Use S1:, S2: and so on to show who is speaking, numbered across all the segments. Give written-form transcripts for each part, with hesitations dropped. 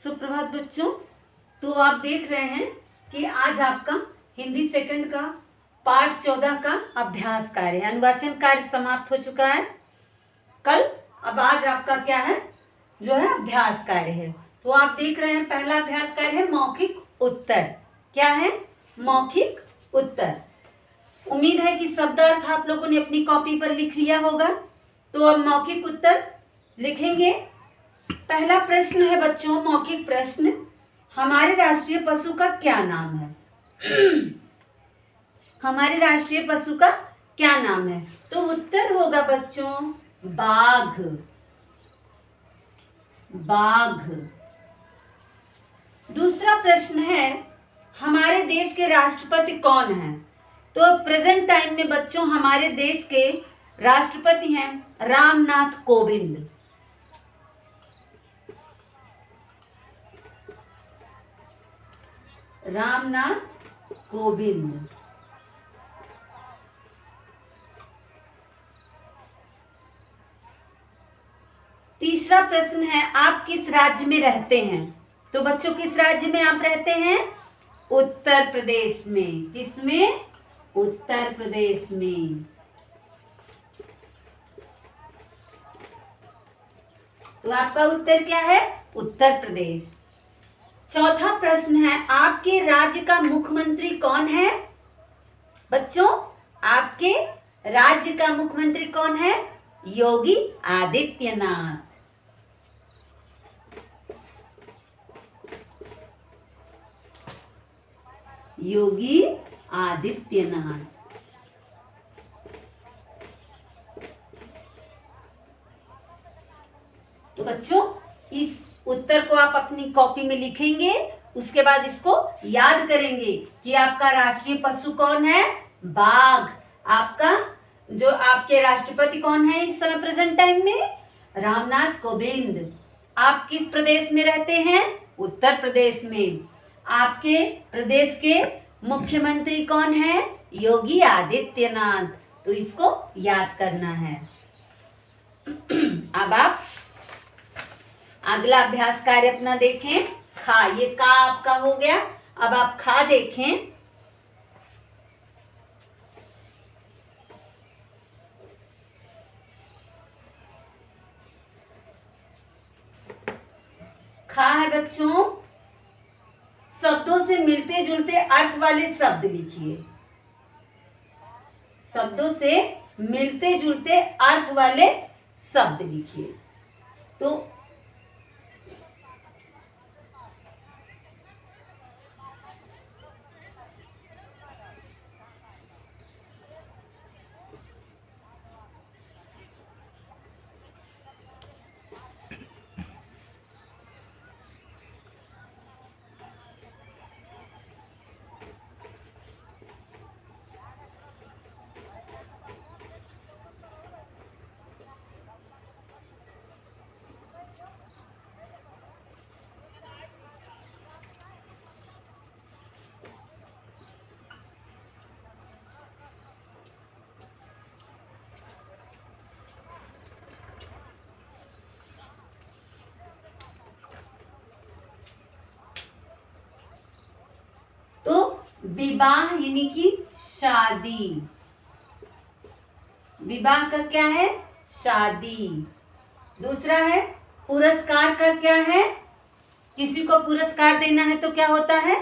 S1: सुप्रभात बच्चों। तो आप देख रहे हैं कि आज आपका हिंदी सेकंड का पाठ 14 का अभ्यास कार्य है। अनुवाचन कार्य समाप्त हो चुका है कल। अब आज आपका क्या है, जो है अभ्यास कार्य है। तो आप देख रहे हैं पहला अभ्यास कार्य है मौखिक उत्तर। क्या है? मौखिक उत्तर। उम्मीद है कि शब्दार्थ आप लोगों ने अपनी कॉपी पर लिख लिया होगा। तो अब मौखिक उत्तर लिखेंगे। पहला प्रश्न है बच्चों, मौखिक प्रश्न, हमारे राष्ट्रीय पशु का क्या नाम है? हमारे राष्ट्रीय पशु का क्या नाम है? तो उत्तर होगा बच्चों बाघ। बाघ। दूसरा प्रश्न है हमारे देश के राष्ट्रपति कौन हैं? तो प्रेजेंट टाइम में बच्चों हमारे देश के राष्ट्रपति हैं रामनाथ कोविंद। रामनाथ कोविंद। तीसरा प्रश्न है आप किस राज्य में रहते हैं? तो बच्चों किस राज्य में आप रहते हैं? उत्तर प्रदेश में। किसमें? उत्तर प्रदेश में। तो आपका उत्तर क्या है? उत्तर प्रदेश। चौथा प्रश्न है आपके राज्य का मुख्यमंत्री कौन है? बच्चों आपके राज्य का मुख्यमंत्री कौन है? योगी आदित्यनाथ। योगी आदित्यनाथ। तो बच्चों इस उत्तर को आप अपनी कॉपी में लिखेंगे, उसके बाद इसको याद करेंगे कि आपका राष्ट्रीय पशु कौन है? बाघ। आपका जो आपके राष्ट्रपति कौन है इस समय प्रेजेंट टाइम में? रामनाथ कोविंद। आप किस प्रदेश में रहते हैं? उत्तर प्रदेश में। आपके प्रदेश के मुख्यमंत्री कौन है? योगी आदित्यनाथ। तो इसको याद करना है। अब आप अगला अभ्यास कार्य अपना देखें। खा, ये का आपका हो गया। अब आप खा देखें। खा है बच्चों शब्दों से मिलते जुलते अर्थ वाले शब्द लिखिए। शब्दों से मिलते जुलते अर्थ वाले शब्द लिखिए। तो विवाह यानी कि शादी। विवाह का क्या है? शादी। दूसरा है पुरस्कार का क्या है? किसी को पुरस्कार देना है तो क्या होता है?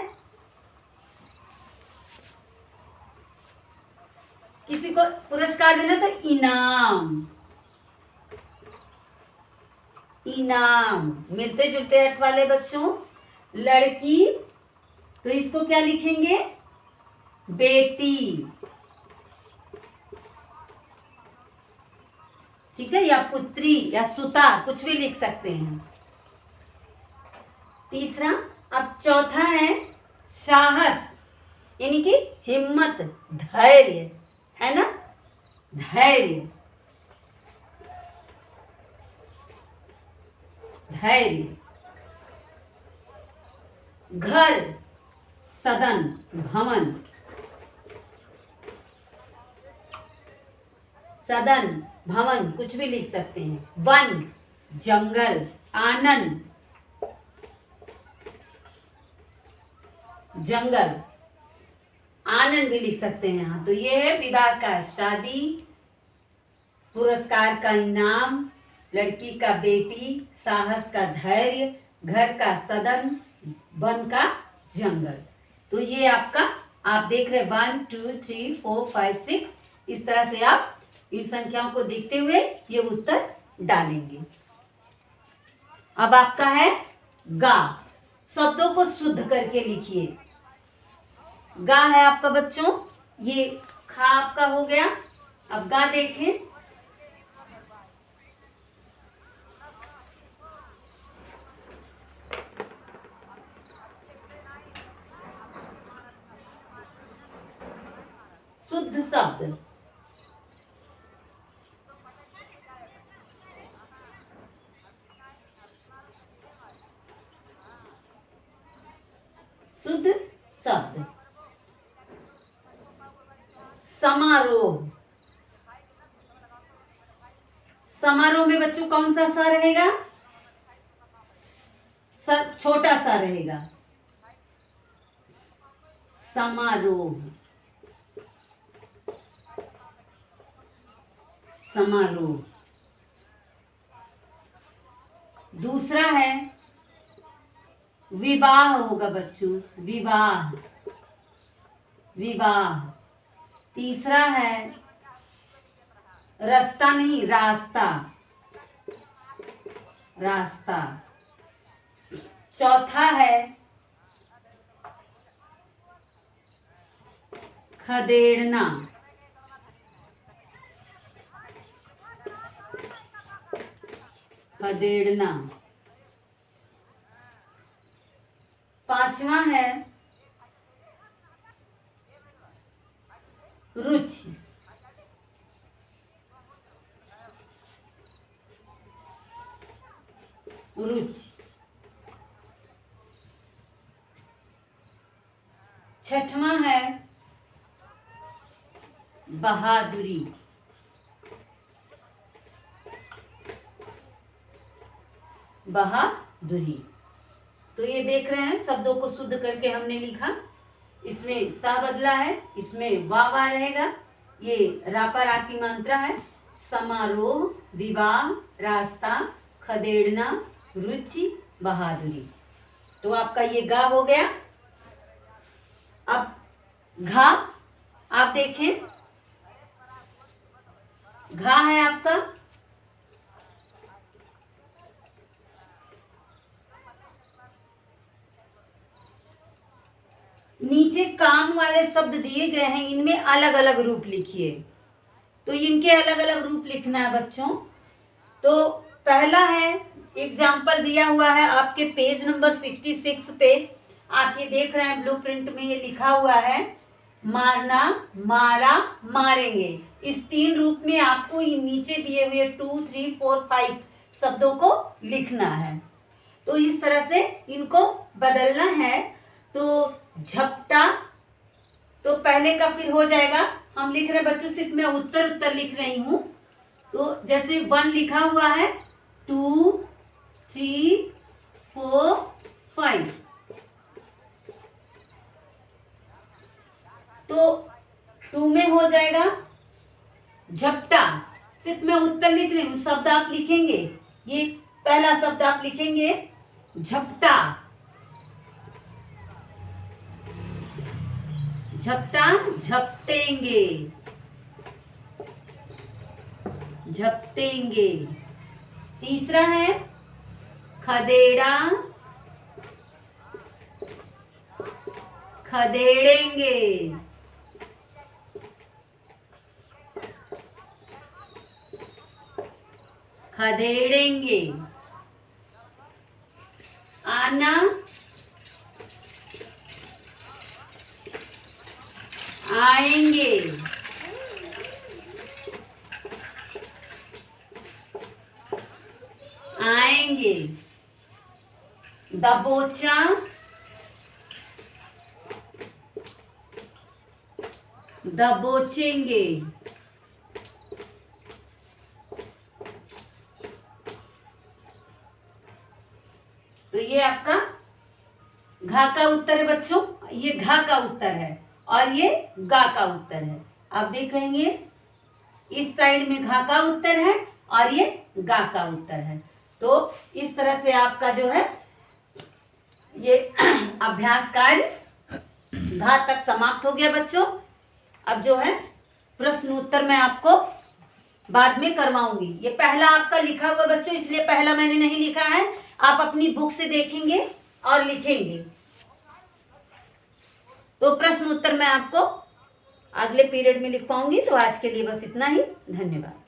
S1: किसी को पुरस्कार देना तो इनाम। इनाम। मिलते जुलते अर्थ वाले बच्चों। लड़की, तो इसको क्या लिखेंगे? बेटी। ठीक है, या पुत्री या सुता, कुछ भी लिख सकते हैं। तीसरा, अब चौथा है साहस यानी कि हिम्मत, धैर्य, है ना? धैर्य। धैर्य। घर, सदन, भवन। सदन, भवन, कुछ भी लिख सकते हैं। वन, जंगल, आनंद, जंगल। आनंद भी लिख सकते हैं यहाँ। तो ये है विवाह का शादी, पुरस्कार का इनाम, लड़की का बेटी, साहस का धैर्य, घर का सदन, वन का जंगल। तो ये आपका, आप देख रहे 1 2 3 4 5 6, इस तरह से आप इन संख्याओं को देखते हुए ये उत्तर डालेंगे। अब आपका है गा। शब्दों को शुद्ध करके लिखिए। गा है आपका बच्चों, ये खा आपका हो गया। अब गा देखें। शुद्ध शब्द, शुद्ध शब्द, समारोह। समारोह में बच्चों कौन सा सा रहेगा? छोटा सा रहेगा। समारोह, समारोह। दूसरा है विवाह होगा बच्चों, विवाह, विवाह। तीसरा है रास्ता नहीं, रास्ता, रास्ता। चौथा है खदेड़ना, खदेड़ना। पांचवा है रुचि, रुचि। छठवां है बहादुरी, बहादुरी। तो ये देख रहे हैं शब्दों को शुद्ध करके हमने लिखा। इसमें सा बदला है, इसमें वाह रहेगा। ये रापा रा की मात्रा है। समारोह, विवाह, रास्ता, खदेड़ना, रुचि, बहादुरी। तो आपका ये गा हो गया। अब घा, आप देखें, घा है आपका नीचे काम वाले शब्द दिए गए हैं, इनमें अलग अलग रूप लिखिए। तो इनके अलग अलग रूप लिखना है बच्चों। तो पहला है, एग्जाम्पल दिया हुआ है आपके पेज नंबर 66 पे। आप ये देख रहे हैं ब्लूप्रिंट में ये लिखा हुआ है मारना, मारा, मारेंगे। इस 3 रूप में आपको नीचे दिए हुए 2 3 4 5 शब्दों को लिखना है। तो इस तरह से इनको बदलना है। तो झपटा, तो पहले का फिर हो जाएगा। हम लिख रहे बच्चों, सिर्फ मैं उत्तर उत्तर लिख रही हूं। तो जैसे 1 लिखा हुआ है, 2 3 4 5। तो 2 में हो जाएगा झपटा। सिर्फ मैं उत्तर लिख रही हूं, शब्द आप लिखेंगे। ये पहला शब्द आप लिखेंगे झपटा, झपटा, झपटेंगे, झपटेंगे। तीसरा है खदेड़ा, खदेड़ेंगे। खदेड़ेंगे। आना, आएंगे। आएंगे। दबोचा, दबोचेंगे। तो ये आपका घा का उत्तर है बच्चों, ये घा का उत्तर है और ये गा का उत्तर है। आप देख रहे हैं इस साइड में घा का उत्तर है और ये गा का उत्तर है। तो इस तरह से आपका जो है ये अभ्यास कार्य घा तक समाप्त हो गया बच्चों। अब जो है प्रश्न उत्तर मैं आपको बाद में करवाऊंगी। ये पहला आपका लिखा हुआ बच्चों, इसलिए पहला मैंने नहीं लिखा है, आप अपनी बुक से देखेंगे और लिखेंगे। तो प्रश्न उत्तर मैं आपको अगले पीरियड में लिखवाऊंगी। तो आज के लिए बस इतना ही, धन्यवाद।